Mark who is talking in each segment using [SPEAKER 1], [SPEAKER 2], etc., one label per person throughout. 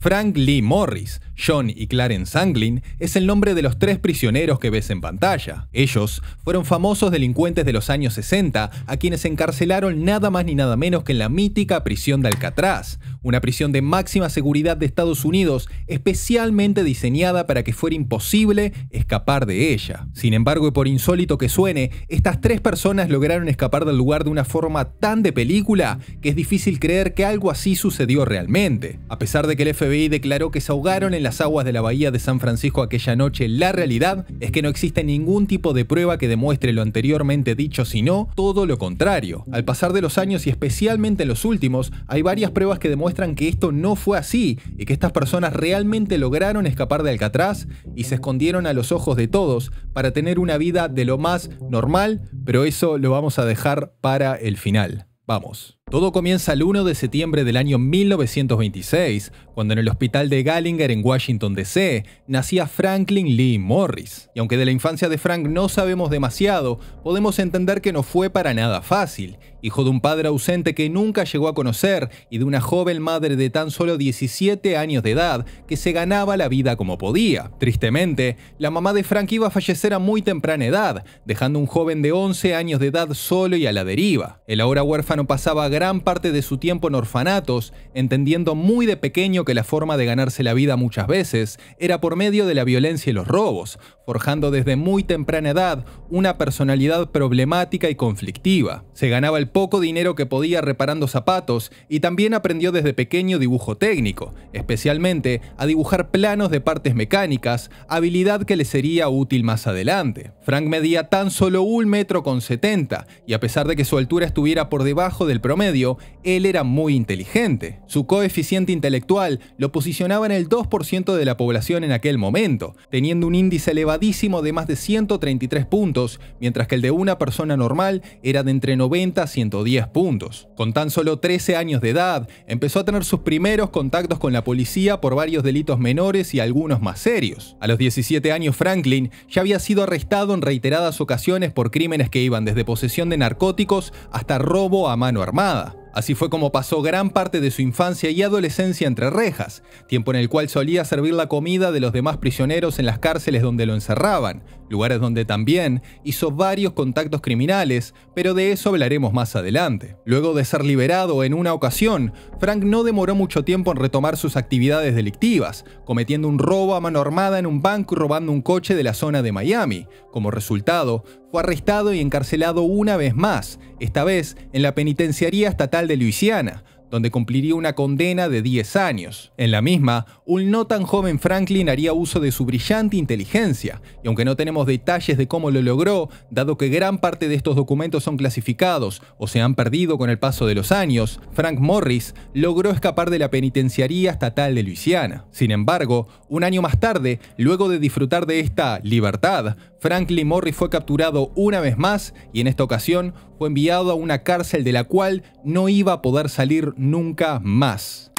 [SPEAKER 1] Frank Lee Morris, John y Clarence Anglin es el nombre de los 3 prisioneros que ves en pantalla. Ellos fueron famosos delincuentes de los años 60 a quienes encarcelaron nada más ni nada menos que en la mítica prisión de Alcatraz, una prisión de máxima seguridad de Estados Unidos especialmente diseñada para que fuera imposible escapar de ella. Sin embargo, y por insólito que suene, estas 3 personas lograron escapar del lugar de una forma tan de película que es difícil creer que algo así sucedió realmente. A pesar de que el FBI declaró que se ahogaron en las aguas de la bahía de San Francisco aquella noche, la realidad es que no existe ningún tipo de prueba que demuestre lo anteriormente dicho, sino todo lo contrario. Al pasar de los años y especialmente en los últimos, hay varias pruebas que demuestran que esto no fue así y que estas personas realmente lograron escapar de Alcatraz y se escondieron a los ojos de todos para tener una vida de lo más normal, pero eso lo vamos a dejar para el final. Vamos. Todo comienza el 1 de septiembre del año 1926, cuando en el hospital de Gallinger en Washington, D.C., nacía Franklin Lee Morris. Y aunque de la infancia de Frank no sabemos demasiado, podemos entender que no fue para nada fácil. Hijo de un padre ausente que nunca llegó a conocer y de una joven madre de tan solo 17 años de edad que se ganaba la vida como podía. Tristemente, la mamá de Frank iba a fallecer a muy temprana edad, dejando a un joven de 11 años de edad solo y a la deriva. El ahora huérfano pasaba gran parte de su tiempo en orfanatos, entendiendo muy de pequeño que la forma de ganarse la vida muchas veces era por medio de la violencia y los robos, forjando desde muy temprana edad una personalidad problemática y conflictiva. Se ganaba el poco dinero que podía reparando zapatos y también aprendió desde pequeño dibujo técnico, especialmente a dibujar planos de partes mecánicas, habilidad que le sería útil más adelante. Frank medía tan solo 1,70 m y a pesar de que su altura estuviera por debajo del promedio, él era muy inteligente. Su coeficiente intelectual lo posicionaba en el 2% de la población en aquel momento, teniendo un índice elevadísimo de más de 133 puntos, mientras que el de una persona normal era de entre 90 a 110 puntos. Con tan solo 13 años de edad, empezó a tener sus primeros contactos con la policía por varios delitos menores y algunos más serios. A los 17 años, Franklin ya había sido arrestado en reiteradas ocasiones por crímenes que iban desde posesión de narcóticos hasta robo a mano armada. Así fue como pasó gran parte de su infancia y adolescencia entre rejas, tiempo en el cual solía servir la comida de los demás prisioneros en las cárceles donde lo encerraban, lugares donde también hizo varios contactos criminales, pero de eso hablaremos más adelante. Luego de ser liberado en una ocasión, Frank no demoró mucho tiempo en retomar sus actividades delictivas, cometiendo un robo a mano armada en un banco y robando un coche de la zona de Miami. Como resultado, fue arrestado y encarcelado una vez más, esta vez en la penitenciaría estatal de Luisiana, donde cumpliría una condena de 10 años. En la misma, un no tan joven Franklin haría uso de su brillante inteligencia, y aunque no tenemos detalles de cómo lo logró, dado que gran parte de estos documentos son clasificados o se han perdido con el paso de los años, Frank Morris logró escapar de la penitenciaría estatal de Luisiana. Sin embargo, un año más tarde, luego de disfrutar de esta libertad, Franklin Morris fue capturado una vez más y en esta ocasión fue enviado a una cárcel de la cual no iba a poder salir nunca más.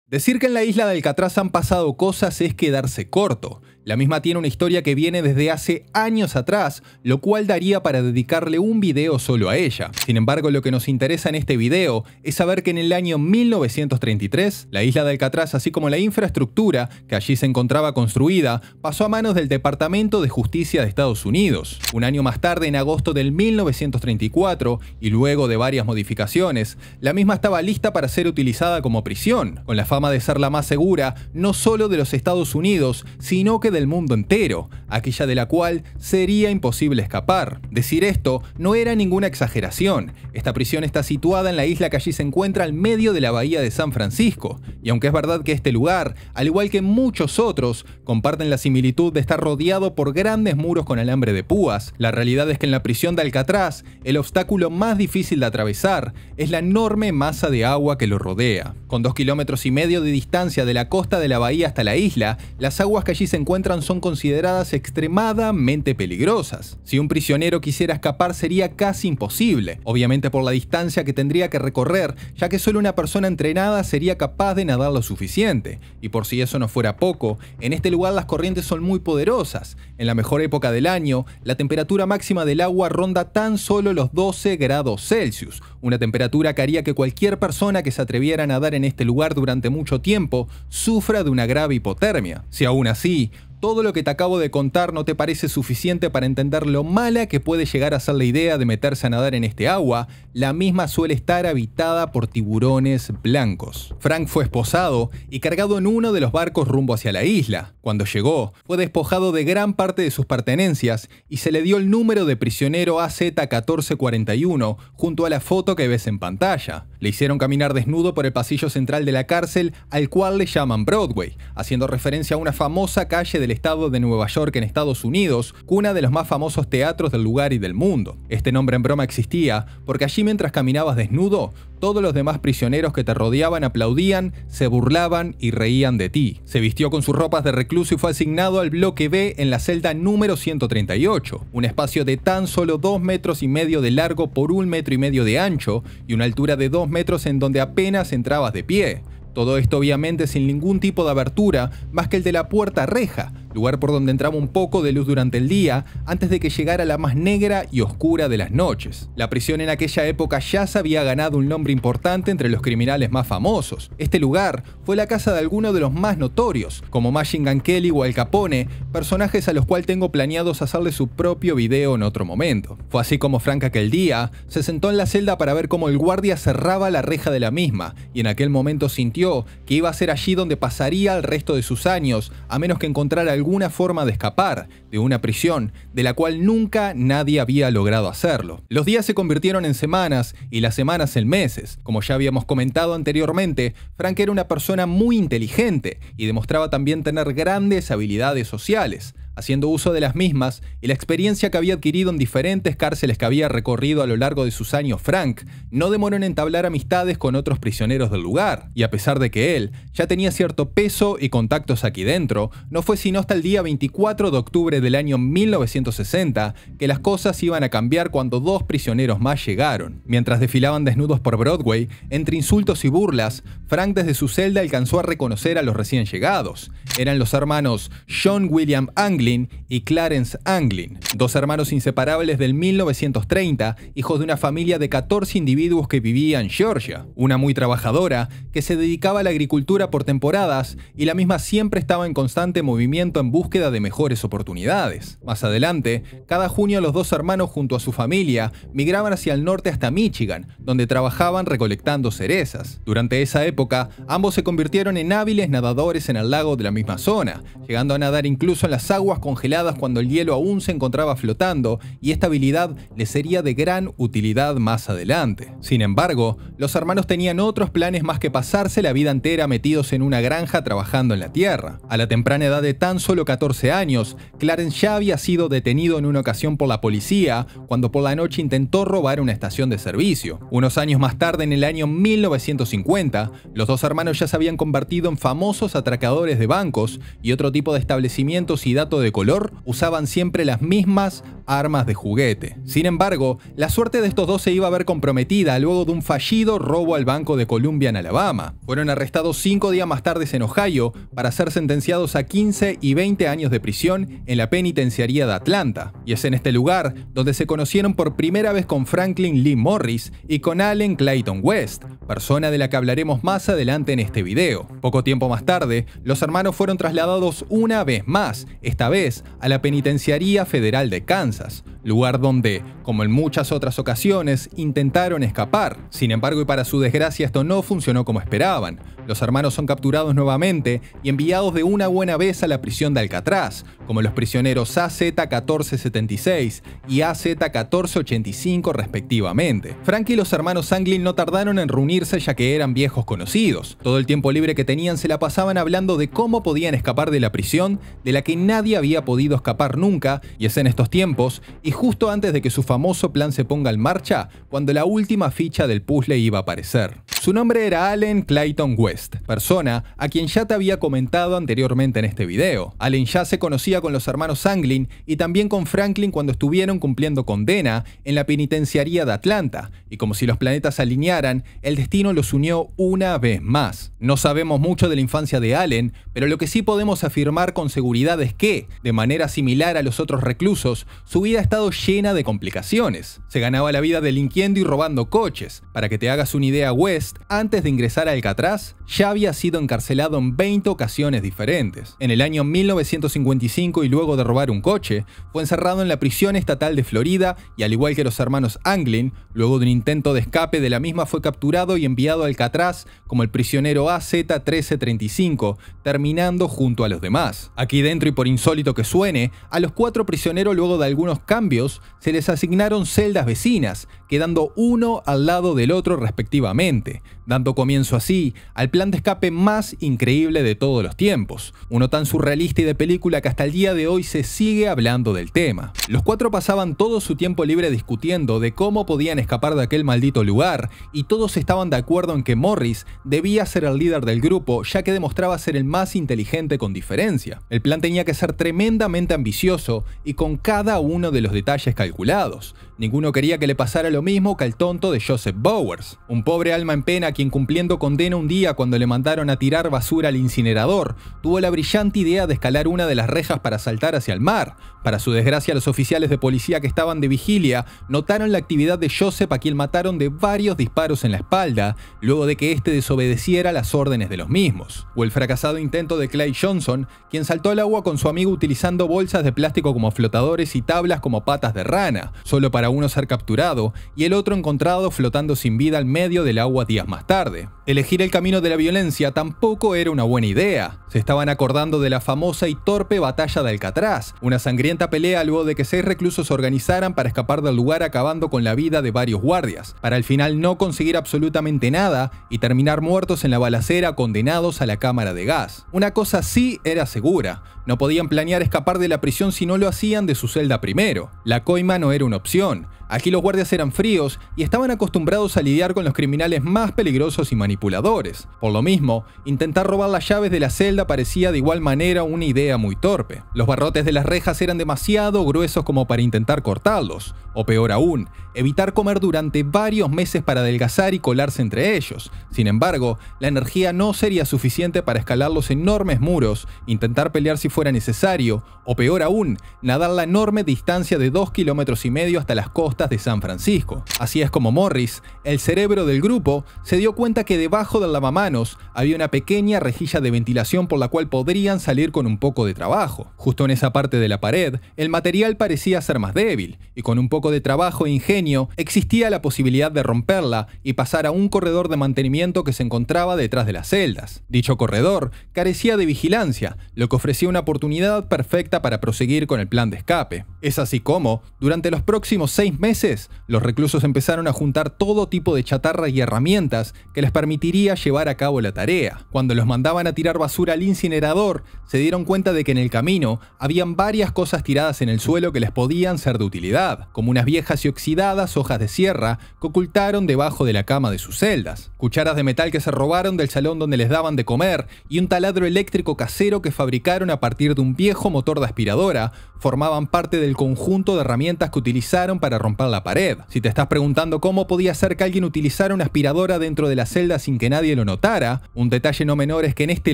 [SPEAKER 1] Decir que en la isla de Alcatraz han pasado cosas es quedarse corto. La misma tiene una historia que viene desde hace años atrás, lo cual daría para dedicarle un video solo a ella. Sin embargo, lo que nos interesa en este video es saber que en el año 1933, la isla de Alcatraz, así como la infraestructura que allí se encontraba construida, pasó a manos del Departamento de Justicia de Estados Unidos. Un año más tarde, en agosto del 1934, y luego de varias modificaciones, la misma estaba lista para ser utilizada como prisión, con la fama de ser la más segura, no solo de los Estados Unidos, sino que del mundo entero, aquella de la cual sería imposible escapar. Decir esto no era ninguna exageración. Esta prisión está situada en la isla que allí se encuentra al medio de la bahía de San Francisco, y aunque es verdad que este lugar, al igual que muchos otros, comparten la similitud de estar rodeado por grandes muros con alambre de púas, la realidad es que en la prisión de Alcatraz, el obstáculo más difícil de atravesar es la enorme masa de agua que lo rodea. Con 2,5 kilómetros de distancia de la costa de la bahía hasta la isla, las aguas que allí se encuentran encuentran son consideradas extremadamente peligrosas. Si un prisionero quisiera escapar sería casi imposible, obviamente por la distancia que tendría que recorrer, ya que solo una persona entrenada sería capaz de nadar lo suficiente. Y por si eso no fuera poco, en este lugar las corrientes son muy poderosas. En la mejor época del año, la temperatura máxima del agua ronda tan solo los 12 grados Celsius, una temperatura que haría que cualquier persona que se atreviera a nadar en este lugar durante mucho tiempo sufra de una grave hipotermia. Si aún así, todo lo que te acabo de contar no te parece suficiente para entender lo mala que puede llegar a ser la idea de meterse a nadar en este agua, la misma suele estar habitada por tiburones blancos. Frank fue esposado y cargado en uno de los barcos rumbo hacia la isla. Cuando llegó, fue despojado de gran parte de sus pertenencias y se le dio el número de prisionero AZ-1441 junto a la foto que ves en pantalla. Le hicieron caminar desnudo por el pasillo central de la cárcel, al cual le llaman Broadway, haciendo referencia a una famosa calle del estado de Nueva York en Estados Unidos, cuna de los más famosos teatros del lugar y del mundo. Este nombre en broma existía porque allí, mientras caminabas desnudo, todos los demás prisioneros que te rodeaban aplaudían, se burlaban y reían de ti. Se vistió con sus ropas de recluso y fue asignado al bloque B en la celda número 138, un espacio de tan solo 2,5 metros de largo por 1,5 metros de ancho y una altura de 2 metros en donde apenas entrabas de pie. Todo esto obviamente sin ningún tipo de abertura más que el de la puerta reja, lugar por donde entraba un poco de luz durante el día antes de que llegara la más negra y oscura de las noches. La prisión en aquella época ya se había ganado un nombre importante entre los criminales más famosos. Este lugar fue la casa de algunos de los más notorios, como Machine Gun Kelly o Al Capone, personajes a los cuales tengo planeados hacerle su propio video en otro momento. Fue así como Frank aquel día se sentó en la celda para ver cómo el guardia cerraba la reja de la misma, y en aquel momento sintió que iba a ser allí donde pasaría el resto de sus años, a menos que encontrara alguna forma de escapar de una prisión de la cual nunca nadie había logrado hacerlo. Los días se convirtieron en semanas y las semanas en meses. Como ya habíamos comentado anteriormente, Frank era una persona muy inteligente y demostraba también tener grandes habilidades sociales. Haciendo uso de las mismas y la experiencia que había adquirido en diferentes cárceles que había recorrido a lo largo de sus años, Frank no demoró en entablar amistades con otros prisioneros del lugar. Y a pesar de que él ya tenía cierto peso y contactos aquí dentro, no fue sino hasta el día 24 de octubre del año 1960 que las cosas iban a cambiar cuando 2 prisioneros más llegaron. Mientras desfilaban desnudos por Broadway, entre insultos y burlas, Frank desde su celda alcanzó a reconocer a los recién llegados. Eran los hermanos John William Anglin y Clarence Anglin, 2 hermanos inseparables del 1930, hijos de una familia de 14 individuos que vivía en Georgia. Una muy trabajadora, que se dedicaba a la agricultura por temporadas y la misma siempre estaba en constante movimiento en búsqueda de mejores oportunidades. Más adelante, cada junio los 2 hermanos junto a su familia migraban hacia el norte hasta Michigan, donde trabajaban recolectando cerezas. Durante esa época, ambos se convirtieron en hábiles nadadores en el lago de la misma zona, llegando a nadar incluso en las aguas congeladas cuando el hielo aún se encontraba flotando, y esta habilidad les sería de gran utilidad más adelante. Sin embargo, los hermanos tenían otros planes más que pasarse la vida entera metidos en una granja trabajando en la tierra. A la temprana edad de tan solo 14 años, Clarence ya había sido detenido en una ocasión por la policía cuando por la noche intentó robar una estación de servicio. Unos años más tarde, en el año 1950, los 2 hermanos ya se habían convertido en famosos atracadores de bancos y otro tipo de establecimientos, y dato de color, usaban siempre las mismas armas de juguete. Sin embargo, la suerte de estos 2 se iba a ver comprometida luego de un fallido robo al Banco de Columbia en Alabama. Fueron arrestados 5 días más tarde en Ohio para ser sentenciados a 15 y 20 años de prisión en la penitenciaría de Atlanta. Y es en este lugar donde se conocieron por primera vez con Franklin Lee Morris y con Allen Clayton West, persona de la que hablaremos más adelante en este video. Poco tiempo más tarde, los hermanos fueron trasladados una vez más, esta vez a la Penitenciaría Federal de Kansas, lugar donde, como en muchas otras ocasiones, intentaron escapar. Sin embargo, y para su desgracia, esto no funcionó como esperaban. Los hermanos son capturados nuevamente y enviados de una buena vez a la prisión de Alcatraz, como los prisioneros AZ-1476 y AZ-1485 respectivamente. Frank y los hermanos Anglin no tardaron en reunirse, ya que eran viejos conocidos. Todo el tiempo libre que tenían se la pasaban hablando de cómo podían escapar de la prisión de la que nadie había podido escapar nunca, y es en estos tiempos, y justo antes de que su famoso plan se ponga en marcha, cuando la última ficha del puzzle iba a aparecer. Su nombre era Allen Clayton West, persona a quien ya te había comentado anteriormente en este video. Allen ya se conocía con los hermanos Anglin y también con Franklin cuando estuvieron cumpliendo condena en la penitenciaría de Atlanta, y como si los planetas se alinearan, el destino los unió una vez más. No sabemos mucho de la infancia de Allen, pero lo que sí podemos afirmar con seguridad es que, de manera similar a los otros reclusos, su vida ha estado llena de complicaciones. Se ganaba la vida delinquiendo y robando coches. Para que te hagas una idea, West, antes de ingresar a Alcatraz, ya había sido encarcelado en 20 ocasiones diferentes. En el año 1955, y luego de robar un coche, fue encerrado en la prisión estatal de Florida y, al igual que los hermanos Anglin, luego de un intento de escape de la misma, fue capturado y enviado a Alcatraz como el prisionero AZ-1335, terminando junto a los demás. Aquí dentro, y por insólito que suene, a los 4 prisioneros, luego de algunos cambios, se les asignaron celdas vecinas, quedando uno al lado del otro respectivamente, dando comienzo así al plan de escape más increíble de todos los tiempos, uno tan surrealista y de película que hasta el día de hoy se sigue hablando del tema. Los 4 pasaban todo su tiempo libre discutiendo de cómo podían escapar de aquel maldito lugar, y todos estaban de acuerdo en que Morris debía ser el líder del grupo, ya que demostraba ser el más inteligente con diferencia. El plan tenía que ser tremendamente ambicioso y con cada uno de los detalles calculados. Ninguno quería que le pasara lo mismo que al tonto de Joseph Bowers, un pobre alma en pena quien, cumpliendo condena un día cuando le mandaron a tirar basura al incinerador, tuvo la brillante idea de escalar una de las rejas para saltar hacia el mar. Para su desgracia, los oficiales de policía que estaban de vigilia notaron la actividad de Joseph, a quien mataron de varios disparos en la espalda, luego de que éste desobedeciera las órdenes de los mismos. O el fracasado intento de Clay Johnson, quien saltó al agua con su amigo utilizando bolsas de plástico como flotadores y tablas como patas de rana, solo para uno ser capturado y el otro encontrado flotando sin vida al medio del agua días más tarde. Elegir el camino de la violencia tampoco era una buena idea. Se estaban acordando de la famosa y torpe batalla de Alcatraz, una sangrienta pelea luego de que 6 reclusos se organizaran para escapar del lugar, acabando con la vida de varios guardias, para al final no conseguir absolutamente nada y terminar muertos en la balacera, condenados a la cámara de gas. Una cosa sí era segura: no podían planear escapar de la prisión si no lo hacían de su celda primero. La coima no era una opción. Aquí los guardias eran fríos y estaban acostumbrados a lidiar con los criminales más peligrosos y manipuladores. Por lo mismo, intentar robar las llaves de la celda parecía de igual manera una idea muy torpe. Los barrotes de las rejas eran demasiado gruesos como para intentar cortarlos, o peor aún, evitar comer durante varios meses para adelgazar y colarse entre ellos. Sin embargo, la energía no sería suficiente para escalar los enormes muros, intentar pelear si fuera necesario, o peor aún, nadar la enorme distancia de 2,5 kilómetros hasta las costas de San Francisco. Así es como Morris, el cerebro del grupo, se dio cuenta que debajo del lavamanos había una pequeña rejilla de ventilación por la cual podrían salir con un poco de trabajo. Justo en esa parte de la pared, el material parecía ser más débil, y con un poco de trabajo e ingenio existía la posibilidad de romperla y pasar a un corredor de mantenimiento que se encontraba detrás de las celdas. Dicho corredor carecía de vigilancia, lo que ofrecía una oportunidad perfecta para proseguir con el plan de escape. Es así como, durante los próximos 6 meses, los reclusos empezaron a juntar todo tipo de chatarra y herramientas que les permitiría llevar a cabo la tarea. Cuando los mandaban a tirar basura al incinerador, se dieron cuenta de que en el camino habían varias cosas tiradas en el suelo que les podían ser de utilidad, como unas viejas y oxidadas hojas de sierra que ocultaron debajo de la cama de sus celdas, cucharas de metal que se robaron del salón donde les daban de comer, y un taladro eléctrico casero que fabricaron a partir de un viejo motor de aspiradora formaban parte del conjunto de herramientas que utilizaron para romper la pared. Si te estás preguntando cómo podía ser que alguien utilizara una aspiradora dentro de la celda sin que nadie lo notara, un detalle no menor es que en este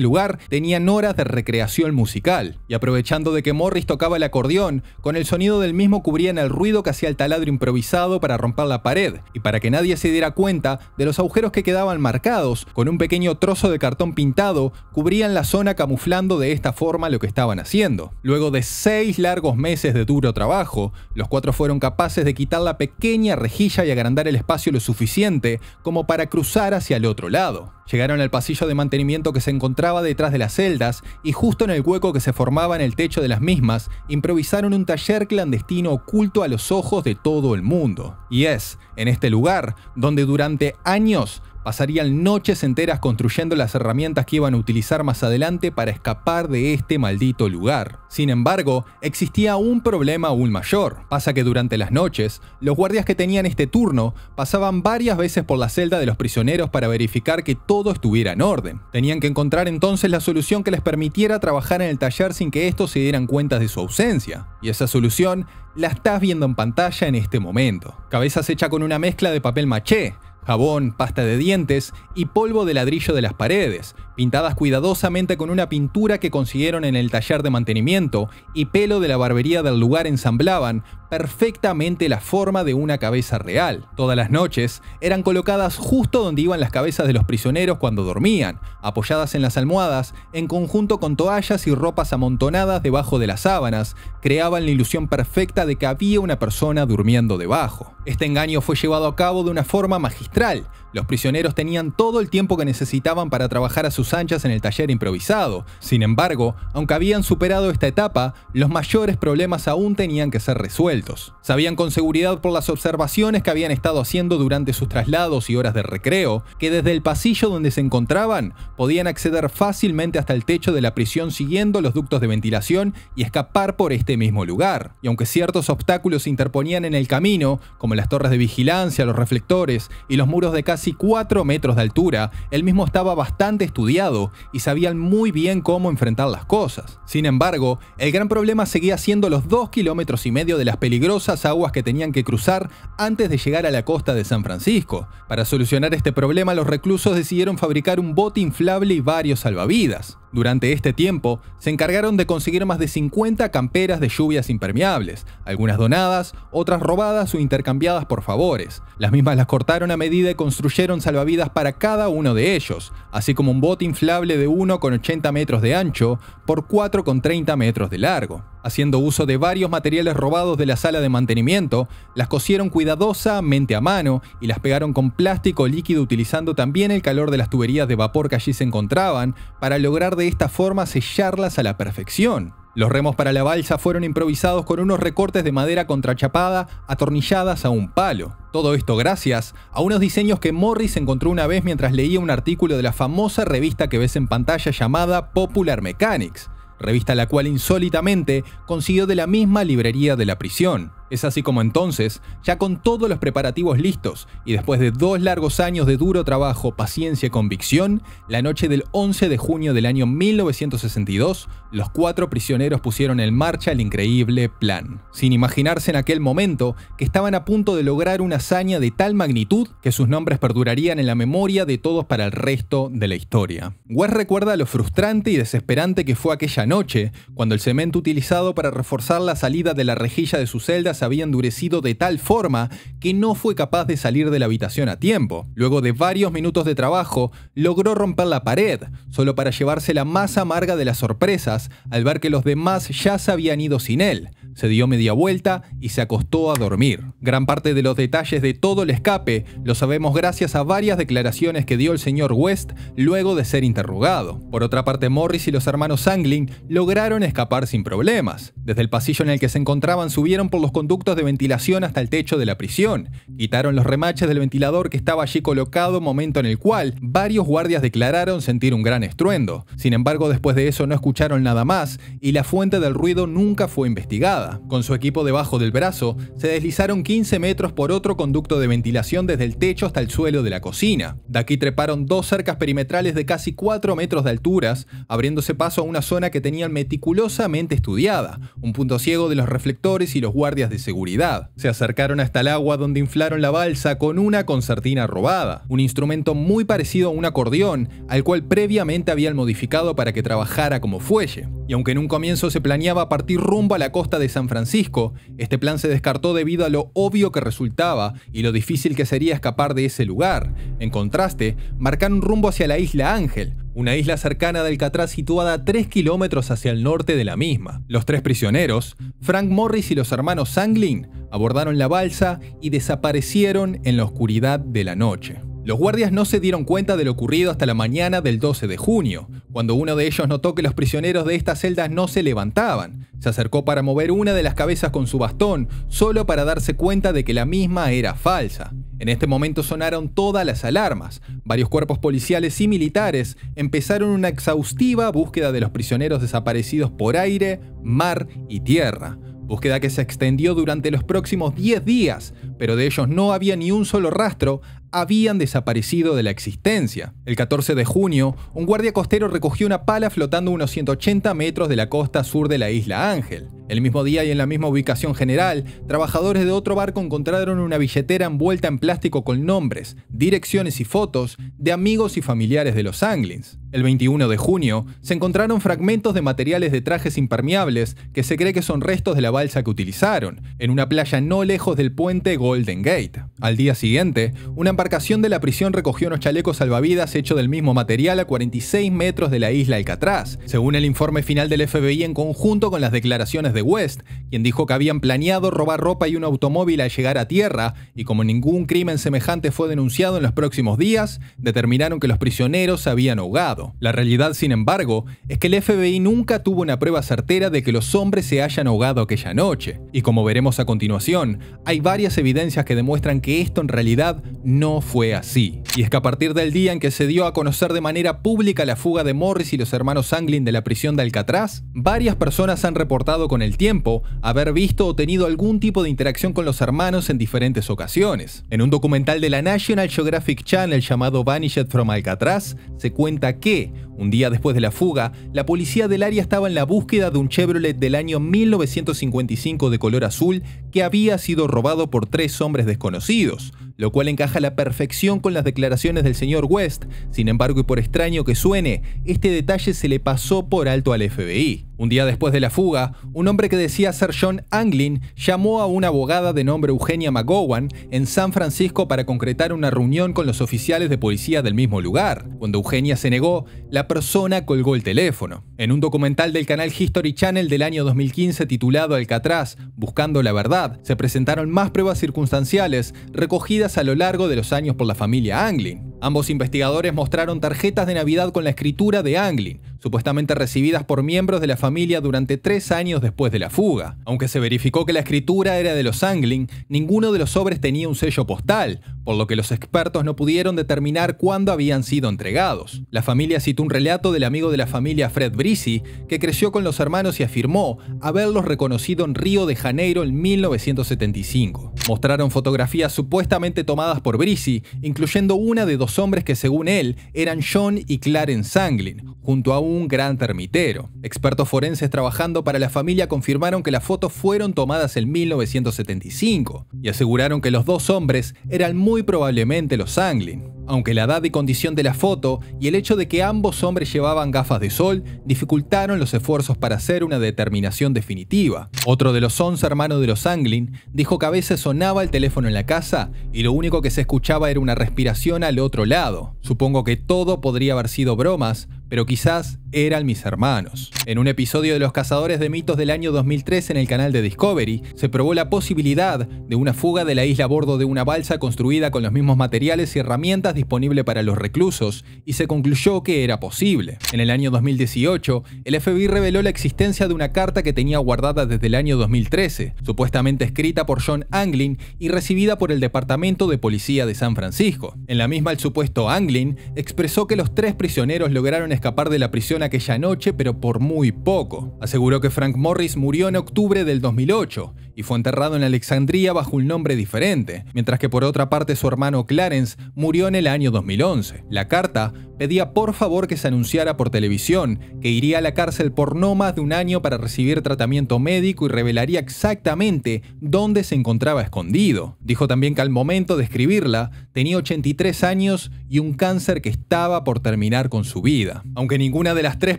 [SPEAKER 1] lugar tenían horas de recreación musical, y aprovechando de que Morris tocaba el acordeón, con el sonido del mismo cubrían el ruido que hacía el taladro improvisado para romper la pared, y para que nadie se diera cuenta de los agujeros que quedaban marcados, con un pequeño trozo de cartón pintado, cubrían la zona camuflando de esta forma lo que estaban haciendo. Luego de 6 largos meses de duro trabajo, los 4 fueron capaces de quitar la pequeña rejilla y agrandar el espacio lo suficiente como para cruzar hacia el otro lado. Llegaron al pasillo de mantenimiento que se encontraba detrás de las celdas, y justo en el hueco que se formaba en el techo de las mismas, improvisaron un taller clandestino oculto a los ojos de todo el mundo. Y es en este lugar donde durante años Pasarían noches enteras construyendo las herramientas que iban a utilizar más adelante para escapar de este maldito lugar. Sin embargo, existía un problema aún mayor. Pasa que durante las noches, los guardias que tenían este turno pasaban varias veces por la celda de los prisioneros para verificar que todo estuviera en orden. Tenían que encontrar entonces la solución que les permitiera trabajar en el taller sin que estos se dieran cuenta de su ausencia. Y esa solución la estás viendo en pantalla en este momento. Cabezas hechas con una mezcla de papel maché, jabón, pasta de dientes y polvo de ladrillo de las paredes, pintadas cuidadosamente con una pintura que consiguieron en el taller de mantenimiento, y pelo de la barbería del lugar ensamblaban perfectamente la forma de una cabeza real. Todas las noches eran colocadas justo donde iban las cabezas de los prisioneros cuando dormían, apoyadas en las almohadas, en conjunto con toallas y ropas amontonadas debajo de las sábanas, creaban la ilusión perfecta de que había una persona durmiendo debajo. Este engaño fue llevado a cabo de una forma magistral. Los prisioneros tenían todo el tiempo que necesitaban para trabajar a sus anchas en el taller improvisado. Sin embargo, aunque habían superado esta etapa, los mayores problemas aún tenían que ser resueltos. Sabían con seguridad por las observaciones que habían estado haciendo durante sus traslados y horas de recreo, que desde el pasillo donde se encontraban, podían acceder fácilmente hasta el techo de la prisión siguiendo los ductos de ventilación y escapar por este mismo lugar. Y aunque ciertos obstáculos se interponían en el camino, como las torres de vigilancia, los reflectores y los muros de casi 4 metros de altura, el mismo estaba bastante estudiado y sabían muy bien cómo enfrentar las cosas. Sin embargo, el gran problema seguía siendo los 2,5 kilómetros de las peligrosas aguas que tenían que cruzar antes de llegar a la costa de San Francisco. Para solucionar este problema, los reclusos decidieron fabricar un bote inflable y varios salvavidas. Durante este tiempo, se encargaron de conseguir más de 50 camperas de lluvias impermeables, algunas donadas, otras robadas o intercambiadas por favores. Las mismas las cortaron a medida y construyeron salvavidas para cada uno de ellos, así como un bote inflable de 1,80 metros de ancho por 4,30 metros de largo. Haciendo uso de varios materiales robados de la sala de mantenimiento, las cosieron cuidadosamente a mano y las pegaron con plástico líquido utilizando también el calor de las tuberías de vapor que allí se encontraban para lograr de esta forma sellarlas a la perfección. Los remos para la balsa fueron improvisados con unos recortes de madera contrachapada atornilladas a un palo. Todo esto gracias a unos diseños que Morris encontró una vez mientras leía un artículo de la famosa revista que ves en pantalla llamada Popular Mechanics, revista la cual insólitamente consiguió de la misma librería de la prisión. Es así como entonces, ya con todos los preparativos listos y después de 2 largos años de duro trabajo, paciencia y convicción, la noche del 11 de junio del año 1962, los 4 prisioneros pusieron en marcha el increíble plan, sin imaginarse en aquel momento que estaban a punto de lograr una hazaña de tal magnitud que sus nombres perdurarían en la memoria de todos para el resto de la historia. West recuerda lo frustrante y desesperante que fue aquella noche, cuando el cemento utilizado para reforzar la salida de la rejilla de su celda se había endurecido de tal forma que no fue capaz de salir de la habitación a tiempo. Luego de varios minutos de trabajo, logró romper la pared, solo para llevarse la más amarga de las sorpresas al ver que los demás ya se habían ido sin él. Se dio media vuelta y se acostó a dormir. Gran parte de los detalles de todo el escape lo sabemos gracias a varias declaraciones que dio el señor West luego de ser interrogado. Por otra parte, Morris y los hermanos Sanglin lograron escapar sin problemas. Desde el pasillo en el que se encontraban subieron por los conductos de ventilación hasta el techo de la prisión. Quitaron los remaches del ventilador que estaba allí colocado, momento en el cual varios guardias declararon sentir un gran estruendo. Sin embargo, después de eso no escucharon nada más y la fuente del ruido nunca fue investigada. Con su equipo debajo del brazo, se deslizaron 15 metros por otro conducto de ventilación desde el techo hasta el suelo de la cocina. De aquí treparon 2 cercas perimetrales de casi 4 metros de alturas, abriéndose paso a una zona que tenían meticulosamente estudiada, un punto ciego de los reflectores y los guardias de seguridad. Se acercaron hasta el agua donde inflaron la balsa con una concertina robada, un instrumento muy parecido a un acordeón, al cual previamente habían modificado para que trabajara como fuelle. Y aunque en un comienzo se planeaba partir rumbo a la costa de San Francisco, este plan se descartó debido a lo obvio que resultaba y lo difícil que sería escapar de ese lugar. En contraste, marcaron rumbo hacia la isla Ángel, una isla cercana de Alcatraz situada a 3 kilómetros hacia el norte de la misma. Los 3 prisioneros, Frank Morris y los hermanos Sanglin, abordaron la balsa y desaparecieron en la oscuridad de la noche. Los guardias no se dieron cuenta de lo ocurrido hasta la mañana del 12 de junio, cuando uno de ellos notó que los prisioneros de estas celdas no se levantaban. Se acercó para mover una de las cabezas con su bastón, solo para darse cuenta de que la misma era falsa. En este momento sonaron todas las alarmas. Varios cuerpos policiales y militares empezaron una exhaustiva búsqueda de los prisioneros desaparecidos por aire, mar y tierra. Búsqueda que se extendió durante los próximos 10 días, pero de ellos no había ni un solo rastro, habían desaparecido de la existencia. El 14 de junio, un guardia costero recogió una pala flotando unos 180 metros de la costa sur de la isla Ángel. El mismo día y en la misma ubicación general, trabajadores de otro barco encontraron una billetera envuelta en plástico con nombres, direcciones y fotos de amigos y familiares de los Anglins. El 21 de junio, se encontraron fragmentos de materiales de trajes impermeables que se cree que son restos de la balsa que utilizaron, en una playa no lejos del puente Golden Gate. Al día siguiente, una embarcación de la prisión recogió unos chalecos salvavidas hechos del mismo material a 46 metros de la isla Alcatraz, según el informe final del FBI en conjunto con las declaraciones de West, quien dijo que habían planeado robar ropa y un automóvil al llegar a tierra, y como ningún crimen semejante fue denunciado en los próximos días, determinaron que los prisioneros se habían ahogado. La realidad, sin embargo, es que el FBI nunca tuvo una prueba certera de que los hombres se hayan ahogado aquella noche, y como veremos a continuación, hay varias evidencias que demuestran que esto en realidad no fue así. Y es que a partir del día en que se dio a conocer de manera pública la fuga de Morris y los hermanos Anglin de la prisión de Alcatraz, varias personas han reportado con el tiempo haber visto o tenido algún tipo de interacción con los hermanos en diferentes ocasiones. En un documental de la National Geographic Channel llamado Vanished from Alcatraz, se cuenta que, un día después de la fuga, la policía del área estaba en la búsqueda de un Chevrolet del año 1955 de color azul que había sido robado por 3 hombres desconocidos, lo cual encaja a la perfección con las declaraciones del señor West. Sin embargo, y por extraño que suene, este detalle se le pasó por alto al FBI. Un día después de la fuga, un hombre que decía ser John Anglin llamó a una abogada de nombre Eugenia McGowan en San Francisco para concretar una reunión con los oficiales de policía del mismo lugar. Cuando Eugenia se negó, la persona colgó el teléfono. En un documental del canal History Channel del año 2015 titulado Alcatraz, Buscando la Verdad, se presentaron más pruebas circunstanciales recogidas a lo largo de los años por la familia Anglin. Ambos investigadores mostraron tarjetas de Navidad con la escritura de Anglin, supuestamente recibidas por miembros de la familia durante 3 años después de la fuga. Aunque se verificó que la escritura era de los Anglin, ninguno de los sobres tenía un sello postal, por lo que los expertos no pudieron determinar cuándo habían sido entregados. La familia citó un relato del amigo de la familia Fred Brizzi, que creció con los hermanos y afirmó haberlos reconocido en Río de Janeiro en 1975. Mostraron fotografías supuestamente tomadas por Brizzi, incluyendo una de 2 hombres que según él eran John y Clarence Anglin, junto a un gran termitero. Expertos forenses trabajando para la familia confirmaron que las fotos fueron tomadas en 1975 y aseguraron que los 2 hombres eran muy probablemente los Anglin, aunque la edad y condición de la foto y el hecho de que ambos hombres llevaban gafas de sol dificultaron los esfuerzos para hacer una determinación definitiva. Otro de los 11 hermanos de los Anglin dijo que a veces sonaba el teléfono en la casa y lo único que se escuchaba era una respiración al otro lado. Supongo que todo podría haber sido bromas, pero quizás eran mis hermanos. En un episodio de Los Cazadores de Mitos del año 2003 en el canal de Discovery, se probó la posibilidad de una fuga de la isla a bordo de una balsa construida con los mismos materiales y herramientas disponibles para los reclusos, y se concluyó que era posible. En el año 2018, el FBI reveló la existencia de una carta que tenía guardada desde el año 2013, supuestamente escrita por John Anglin y recibida por el Departamento de Policía de San Francisco. En la misma, el supuesto Anglin expresó que los 3 prisioneros lograron escapar de la prisión aquella noche, pero por muy poco. Aseguró que Frank Morris murió en octubre del 2008 y fue enterrado en Alexandria bajo un nombre diferente, mientras que por otra parte su hermano Clarence murió en el año 2011. La carta pedía por favor que se anunciara por televisión que iría a la cárcel por no más de 1 año para recibir tratamiento médico y revelaría exactamente dónde se encontraba escondido. Dijo también que al momento de escribirla tenía 83 años y un cáncer que estaba por terminar con su vida. Aunque ninguna de las 3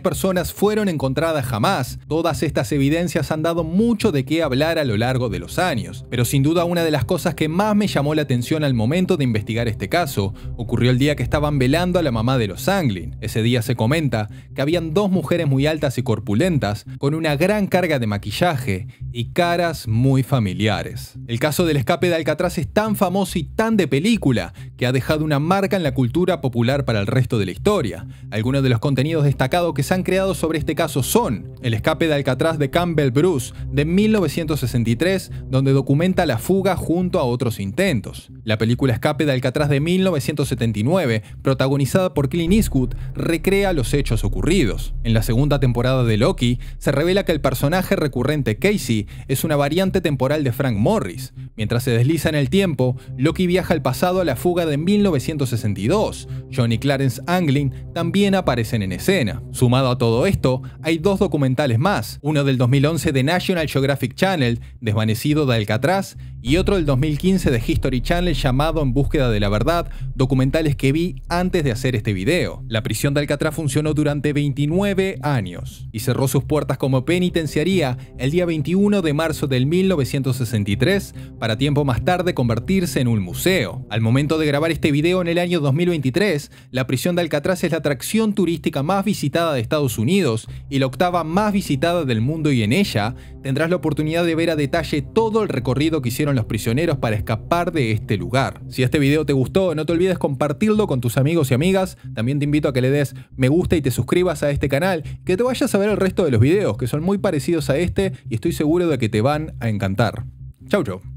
[SPEAKER 1] personas fueron encontradas jamás, todas estas evidencias han dado mucho de qué hablar a lo largo de los años. Pero sin duda una de las cosas que más me llamó la atención al momento de investigar este caso ocurrió el día que estaban velando a la mamá de los Anglin. Ese día se comenta que habían 2 mujeres muy altas y corpulentas con una gran carga de maquillaje y caras muy familiares. El caso del escape de Alcatraz es tan famoso y tan de película que ha dejado una marca en la cultura popular para el resto de la historia. Algunos de los contenidos destacados que se han creado sobre este caso son el escape de Alcatraz de Campbell Bruce de 1963, donde documenta la fuga junto a otros intentos. La película Escape de Alcatraz de 1979, protagonizada por Clint Eastwood, recrea los hechos ocurridos. En la segunda temporada de Loki, se revela que el personaje recurrente Casey es una variante temporal de Frank Morris. Mientras se desliza en el tiempo, Loki viaja al pasado a la fuga de 1962. John y Clarence Anglin también aparecen en escena. Sumado a todo esto, hay dos documentales más, uno del 2011 de National Geographic Channel, Desvanecido de Alcatraz, y otro del 2015 de History Channel llamado En búsqueda de la verdad, documentales que vi antes de hacer este video. La prisión de Alcatraz funcionó durante 29 años y cerró sus puertas como penitenciaría el día 21 de marzo del 1963 para tiempo más tarde convertirse en un museo. Al momento de grabar este video en el año 2023, la prisión de Alcatraz es la atracción turística más visitada de Estados Unidos y la octava más visitada del mundo, y en ella tendrás la oportunidad de ver a detalle todo el recorrido que hicieron los prisioneros para escapar de este lugar. Si este video te gustó, no te olvides compartirlo con tus amigos y amigas. También te invito a que le des me gusta y te suscribas a este canal, que te vayas a ver el resto de los videos, que son muy parecidos a este y estoy seguro de que te van a encantar. Chau chau.